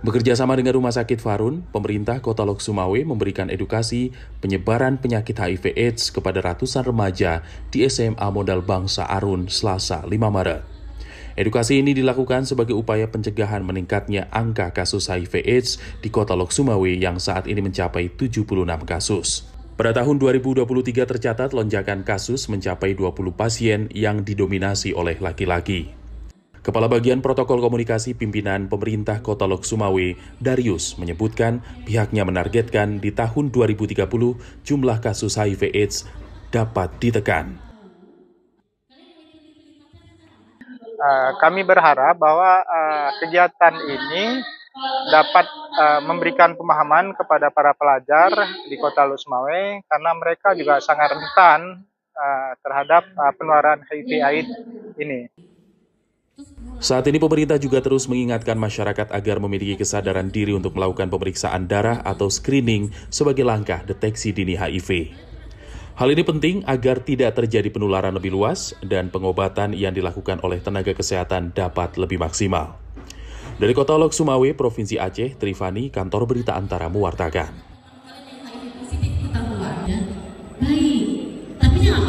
Bekerja sama dengan Rumah Sakit Farun, pemerintah Kota Lok Sumawe memberikan edukasi penyebaran penyakit HIV/AIDS kepada ratusan remaja di SMA Modal Bangsa Arun, Selasa 5 Maret. Edukasi ini dilakukan sebagai upaya pencegahan meningkatnya angka kasus HIV/AIDS di Kota Lok Sumawe yang saat ini mencapai 76 kasus. Pada tahun 2023 tercatat lonjakan kasus mencapai 20 pasien yang didominasi oleh laki-laki. Kepala Bagian Protokol Komunikasi Pimpinan Pemerintah Kota Lok Sumawe, Darius, menyebutkan pihaknya menargetkan di tahun 2030 jumlah kasus HIV/AIDS dapat ditekan. Kami berharap bahwa kegiatan ini dapat memberikan pemahaman kepada para pelajar di Kota Lok Sumawe karena mereka juga sangat rentan terhadap penularan HIV/AIDS ini. Saat ini pemerintah juga terus mengingatkan masyarakat agar memiliki kesadaran diri untuk melakukan pemeriksaan darah atau screening sebagai langkah deteksi dini HIV. Hal ini penting agar tidak terjadi penularan lebih luas dan pengobatan yang dilakukan oleh tenaga kesehatan dapat lebih maksimal. Dari Kota Lok Sumawe, Provinsi Aceh, Trifani, Kantor Berita Antara mewartakan. Baik, tapi yang